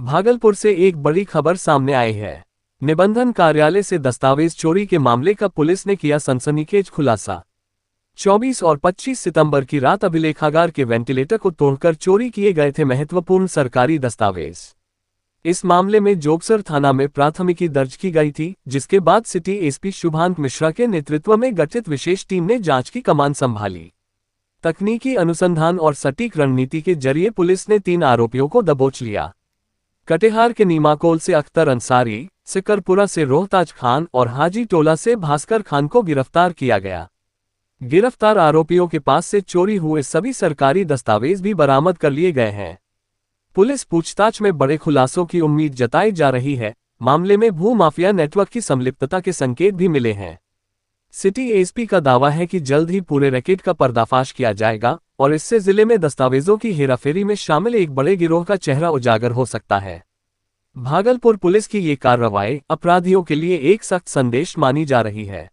भागलपुर से एक बड़ी खबर सामने आई है। निबंधन कार्यालय से दस्तावेज चोरी के मामले का पुलिस ने किया सनसनीखेज खुलासा। 24 और 25 सितंबर की रात अभिलेखागार के वेंटिलेटर को तोड़कर चोरी किए गए थे महत्वपूर्ण सरकारी दस्तावेज। इस मामले में जोगसर थाना में प्राथमिकी दर्ज की गई थी, जिसके बाद सिटी एसपी शुभांक मिश्रा के नेतृत्व में गठित विशेष टीम ने जांच की कमान संभाली। तकनीकी अनुसंधान और सटीक रणनीति के जरिए पुलिस ने 3 आरोपियों को दबोच लिया। कटिहार के नीमाकोल से अख्तर अंसारी, सिकरपुरा से रोहताज खान और हाजी टोला से भास्कर खान को गिरफ्तार किया गया। गिरफ्तार आरोपियों के पास से चोरी हुए सभी सरकारी दस्तावेज भी बरामद कर लिए गए हैं। पुलिस पूछताछ में बड़े खुलासों की उम्मीद जताई जा रही है। मामले में भू माफिया नेटवर्क की संलिप्तता के संकेत भी मिले हैं। सिटी एसपी का दावा है कि जल्द ही पूरे रैकेट का पर्दाफाश किया जाएगा और इससे जिले में दस्तावेजों की हेराफेरी में शामिल एक बड़े गिरोह का चेहरा उजागर हो सकता है। भागलपुर पुलिस की ये कार्रवाई अपराधियों के लिए एक सख्त संदेश मानी जा रही है।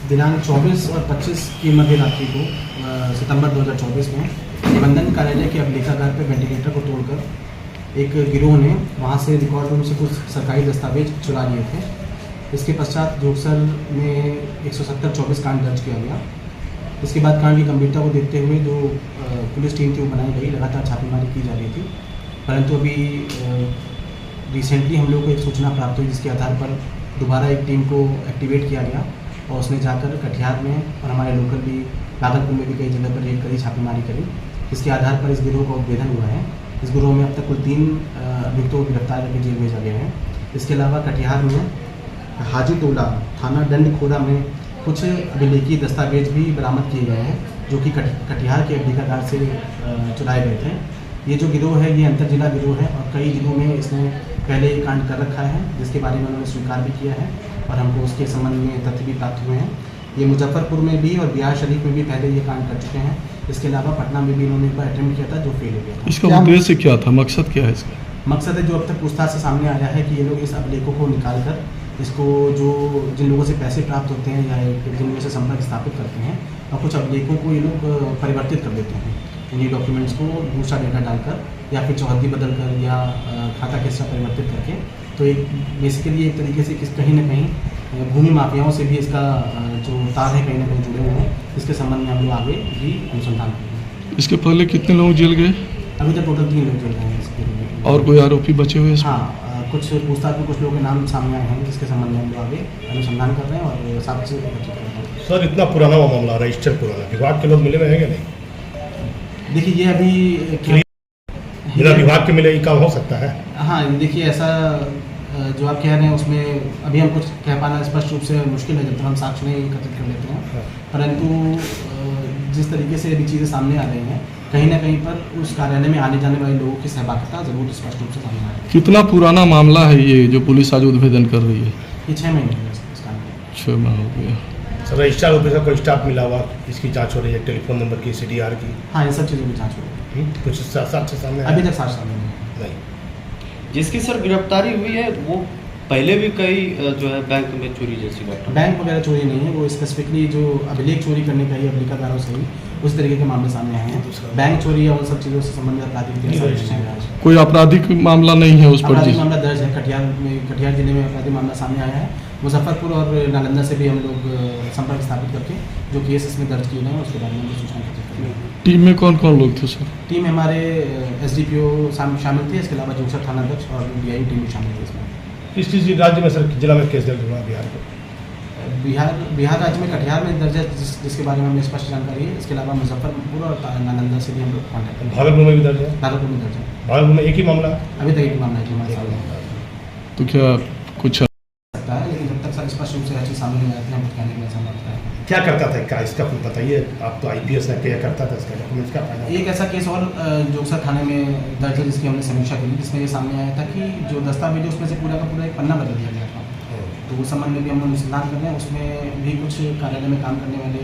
दिनांक 24 और 25 की मध्य रात्रि को सितंबर 2024 में निबंधन कार्यालय के अभिलेखागार पर वेंटिलेटर को तोड़कर एक गिरोह ने वहां से रिकॉर्ड रूम से कुछ सरकारी दस्तावेज चुरा लिए थे। इसके पश्चात जोगसर में 170-24 कांड दर्ज किया गया। इसके बाद कांड की गंभीरता को देखते हुए जो पुलिस टीम थी वो बनाई गई, लगातार छापेमारी की जा रही थी। परंतु अभी रिसेंटली हम लोग को एक सूचना प्राप्त हुई, जिसके आधार पर दोबारा एक टीम को एक्टिवेट किया गया और उसने जाकर कटिहार में और हमारे लोकल भी भागलपुर में भी कई जगह पर रेड करी, छापेमारी करी। इसके आधार पर इस गिरोह का उद्भेदन हुआ है। इस गिरोह में अब तक कुल 3 अभियुक्तों को गिरफ्तार करके जेल भेजा गया है। इसके अलावा कटिहार में हाजी टोला थाना डंडखोरा में कुछ अभिलेखीय दस्तावेज भी बरामद किए गए हैं, जो कि कटिहार के अभिलेखागार से चुराए गए थे। ये जो गिरोह है ये अंतर जिला गिरोह है और कई जिलों में इसने पहले ये कांड कर रखा है, जिसके बारे में उन्होंने स्वीकार भी किया है और हमको उसके संबंध में तथ्य भी प्राप्त हुए हैं। ये मुजफ्फरपुर में भी और बिहार शरीफ में भी पहले ये कांड कर चुके हैं। इसके अलावा पटना में भी इन्होंने एक बार अटेम्प्ट किया था, जो फेल हो गया था। इसका उद्देश्य क्या था, मकसद क्या है इसका? मकसद है जो अब तक पूछताछ से सामने आया है कि ये लोग इस अभिलेखों को निकाल कर इसको जो जिन लोगों से पैसे प्राप्त होते हैं या जिन लोगों से संपर्क स्थापित करते हैं और कुछ अभिलेखों को ये लोग परिवर्तित कर देते हैं। इन्हीं डॉक्यूमेंट्स को दूसरा डेटा डालकर या फिर चौहद्दी बदल कर या खाता कैसा परिवर्तित करके, तो एक बेसिकली एक तरीके से कहीं ना कहीं भूमि माफियाओं से भी इसका जो तार है कहीं ना कहीं जुड़े हुए हैं। इसके संबंध में हम लोग आगे भी अनुसंधान करेंगे। इसके पहले कितने लोग जेल गए? अभी तक टोटल 3 लोग जेल गए हैं इसके लिए। और कोई आरोपी बचे हुए? हाँ, कुछ पूछताछ में कुछ लोगों के नाम सामने आए हैं, जिसके संबंध में हम लोग आगे अनुसंधान कर रहे हैं और साथ से एकत्रित कर रहे हैं। सर, इतना पुराना वो मामला, रजिस्टर पुराना, विभाग के लोग मिले हुए हैं क्या? नहीं, देखिए ये अभी बिना विभाग के मिले ये काम हो सकता है? हाँ, देखिए ऐसा जो आप कह रहे हैं उसमें अभी हम कुछ कह पाना स्पष्ट रूप से मुश्किल है जब तक हम साक्ष्य नहीं एकत्रित कर लेते हैं। परंतु जिस तरीके से अभी चीज़ें सामने आ रही हैं, कहीं ना कहीं पर उस कार्यालय में आने जाने वाले लोगों की सहभागिता जरूर स्पष्ट रूप से सामने आ रही है। कितना पुराना मामला है ये जो पुलिस आज उद्भेदन कर रही है? ये 6 महीने हो गए इस काम में। 6 माह हो गया। सर, रजिस्ट्रार ऑफिसर को स्टाफ मिला हुआ, इसकी जांच हो रही है, टेलीफोन नंबर की, CDR की? हाँ, इन सब चीज़ों की जाँच हो रही है। कुछ साक्ष्य सामने अभी तक साक्ष्य सामने नहीं। जिसकी सर गिरफ्तारी हुई है वो पहले भी कई जो है बैंक में चोरी जैसी घटना, बैंक वगैरह चोरी नहीं है, वो स्पेसिफिकली जो अभिलेख चोरी करने का ही अभिलेखागारों से ही उस तरीके के मामले सामने आए हैं। बैंक चोरी और उन सब चीज़ों से संबंधित आपराधिक कोई आपराधिक मामला नहीं है उस पर? आपराधिक मामला दर्ज है कटिहार जिले में आपराधिक मामला सामने आया है। मुजफ्फरपुर और नालंदा से भी हम लोग संपर्क स्थापित करके जो केस इसमें दर्ज किए गए हैं उसके बारे में सूचना एकत्रित कर रहे हैं। टीम में कौन कौन लोग थे सर? टीम में हमारे SDPO शामिल थे। इसके अलावा जोगसर थाना अध्यक्ष और DI टीम भी शामिल थी इसमें। किस चीज़ राज्य में सर जिला में केस दर्ज हुआ? बिहार को? बिहार राज्य में कटिहार में दर्ज है, जिसके बारे में हमें स्पष्ट जानकारी है। इसके अलावा मुजफ्फरपुर और नालंदा से भी हम लोग कॉन्टैक्ट करें। भागलपुर में भी दर्ज है? भागलपुर में दर्ज है। भागलपुर में एक ही मामला? अभी तक एक ही मामला है हमारे सामने। तो क्या कुछ सकता है, लेकिन जब तक सर स्पष्ट रूप से हर चीज़ सामने नहीं आती है हम कहने में ऐसा लगता है। क्या करता था, क्या इसका कुछ बताइए? आप तो IPS है, क्या करता था, इसका डॉक्यूमेंट्स क्या फायदा? एक ऐसा केस और जोगसर थाने में दर्ज है जिसकी हमने समीक्षा करी, जिसमें ये सामने आया था कि जो दस्तावेज उसमें से पूरा का पूरा एक पन्ना बदल दिया गया था। तो उस संबंध में भी हम अनुसंधान कर रहे हैं। उसमें भी कुछ कार्यालय में काम करने वाले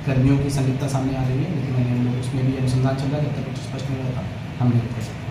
कर्मियों की संलिप्तता सामने आ रही है, लेकिन हम लोग उसमें भी अनुसंधान चल रहा है। जब तक कुछ स्पष्ट नहीं रहता हम नहीं कर सकते।